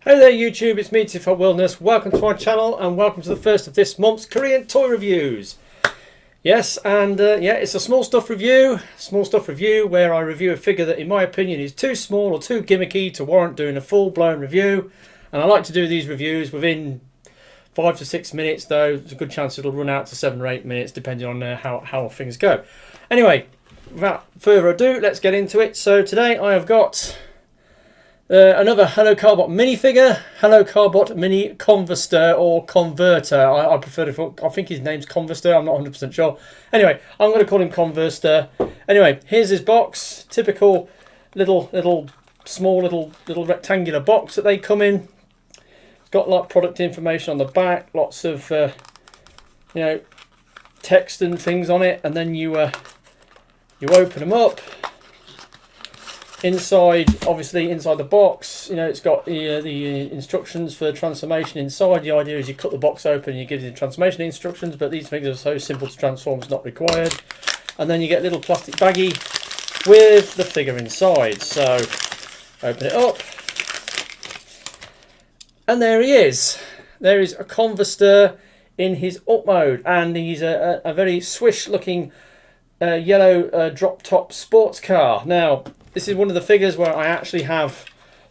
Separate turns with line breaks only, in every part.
Hey there YouTube, it's me Tiff Wilderness. Welcome to my channel and welcome to the first of this month's Korean toy reviews. Yes, and it's a small stuff review where I review a figure that in my opinion is too small or too gimmicky to warrant doing a full-blown review. And I like to do these reviews within 5 to 6 minutes, though there's a good chance it'll run out to 7 or 8 minutes depending on how things go. Anyway, without further ado, let's get into it. So today I have got another Hello Carbot Mini figure, Hello Carbot Mini Converster or Converter. I prefer to, I think his name's Converster, I'm not 100% sure. Anyway, I'm going to call him Converster. Anyway, here's his box, typical small little rectangular box that they come in. It's got like product information on the back, lots of text and things on it, and then you open them up. Inside the box, it's got the instructions for transformation inside. The idea is you cut the box open and you give the transformation instructions, but these figures are so simple to transform, it's not required. And then you get a little plastic baggie with the figure inside. So open it up, and there he is. There is a Converster in his up mode, and he's a very swish looking yellow drop top sports car. Now, this is one of the figures where I actually have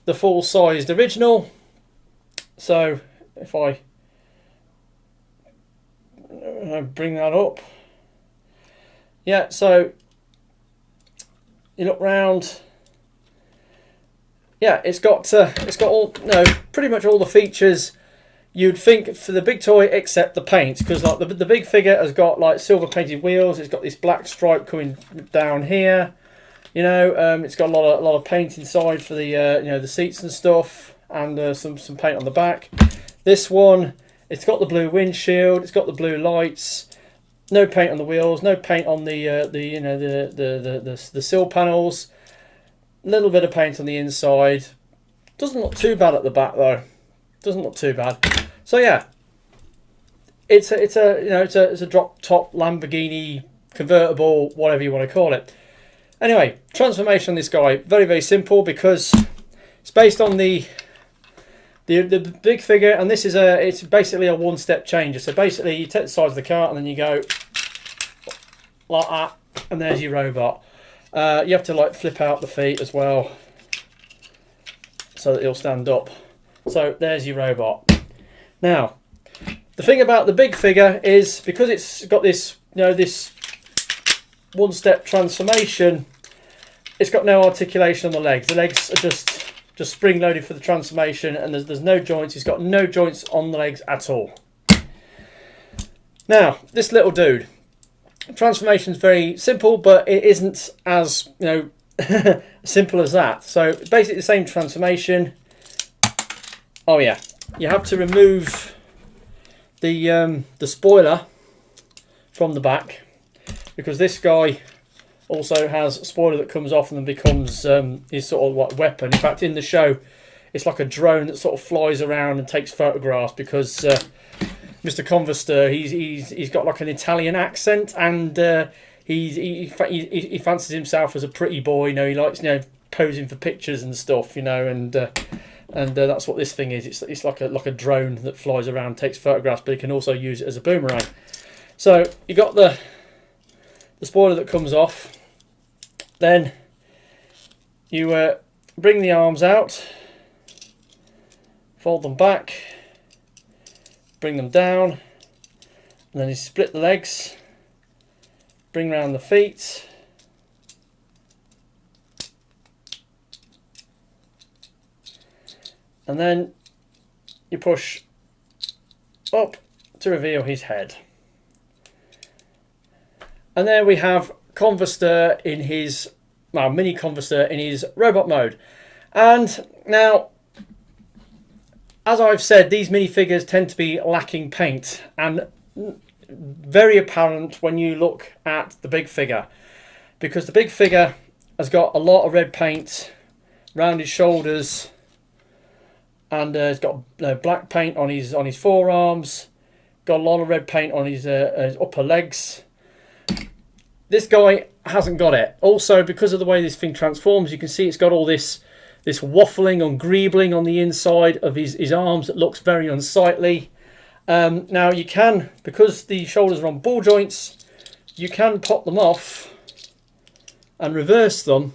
the full-sized original. So if I bring that up, yeah. So you look round, yeah. It's got all pretty much all the features you'd think for the big toy, except the paint, because like the big figure has got like silver painted wheels. It's got this black stripe coming down here. It's got a lot of paint inside for the the seats and stuff, and some paint on the back. This one, it's got the blue windshield, it's got the blue lights, no paint on the wheels, no paint on the sill panels, a little bit of paint on the inside. Doesn't look too bad at the back though. Doesn't look too bad. So yeah, it's a drop top Lamborghini convertible, whatever you want to call it. Anyway, transformation on this guy, very simple, because it's based on the big figure, and this is it's basically a one-step changer. So basically you take the size of the car and then you go like that, and there's your robot. You have to like flip out the feet as well so that he'll stand up. So there's your robot. Now, the thing about the big figure is, because it's got this this one-step transformation, it's got no articulation on the legs. The legs are just spring-loaded for the transformation, and there's no joints. It's got no joints on the legs at all. Now, this little dude, transformation is very simple, but it isn't as simple as that. So basically the same transformation. Oh yeah, you have to remove the spoiler from the back, because this guy also has a spoiler that comes off and then becomes his sort of like weapon. In fact, in the show, it's like a drone that sort of flies around and takes photographs, because Mr. Converster, he's got like an Italian accent, and he fancies himself as a pretty boy. He likes posing for pictures and stuff. And that's what this thing is. It's like a drone that flies around, takes photographs, but it can also use it as a boomerang. So you got the spoiler that comes off. Then you bring the arms out, fold them back, bring them down, and then you split the legs, bring round the feet, and then you push up to reveal his head. And there we have Converster in his, Mini Converster in his robot mode. And now, as I've said, these minifigures tend to be lacking paint, and very apparent when you look at the big figure, because the big figure has got a lot of red paint around his shoulders, and he's got black paint on his forearms, got a lot of red paint on his upper legs. This guy hasn't got it. Also, because of the way this thing transforms, you can see it's got all this this waffling and greebling on the inside of his arms that looks very unsightly. Now you can, because the shoulders are on ball joints, you can pop them off and reverse them,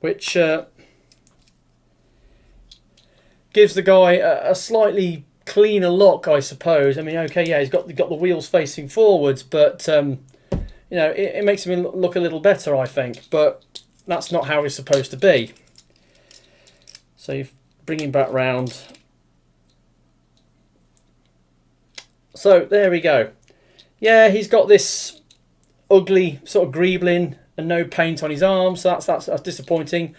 which gives the guy a slightly cleaner look, I suppose. I mean, okay, yeah, he's got the wheels facing forwards, but you know, it makes him look a little better, I think. But that's not how he's supposed to be. So you bring him back round. So there we go. Yeah, he's got this ugly sort of greebling and no paint on his arms, so that's disappointing.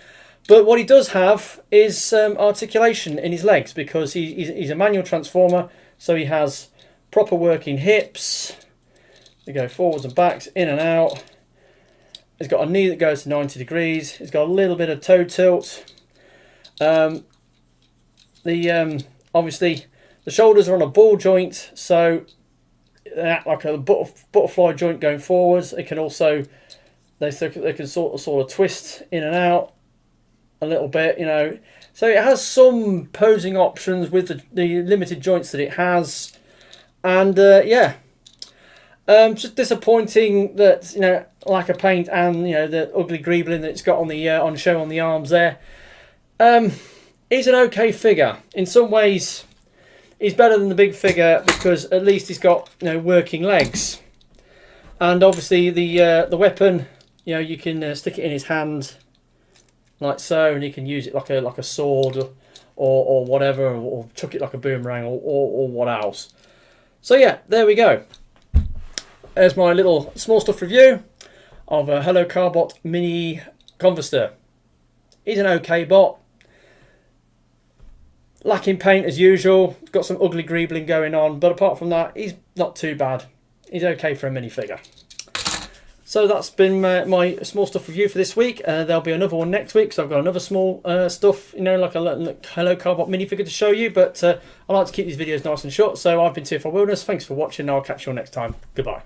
But what he does have is articulation in his legs, because he's a manual transformer, so he has proper working hips. They go forwards and backs, in and out. He's got a knee that goes to 90 degrees. He's got a little bit of toe tilt. Obviously the shoulders are on a ball joint, so they act like a butterfly joint going forwards. They can also they can sort of twist in and out a little bit, you know. So it has some posing options with the limited joints that it has, and yeah, just disappointing that, you know, lack of paint and, you know, the ugly greebling that it's got on the on show on the arms there. He's an okay figure. In some ways, he's better than the big figure because at least he's got, you know, working legs, and obviously the weapon, you know, you can stick it in his hand like so, and you can use it like a sword or whatever, or chuck it like a boomerang or what else. So yeah, there we go. There's my little small stuff review of a Hello Carbot Mini Converster. He's an okay bot. Lacking paint as usual. Got some ugly greebling going on, but apart from that, he's not too bad. He's okay for a minifigure. So that's been my small stuff review for this week. There'll be another one next week, so I've got another small stuff, you know, like a Hello Carbot minifigure to show you. But I like to keep these videos nice and short. So I've been TFL Wilderness. Thanks for watching. I'll catch you all next time. Goodbye.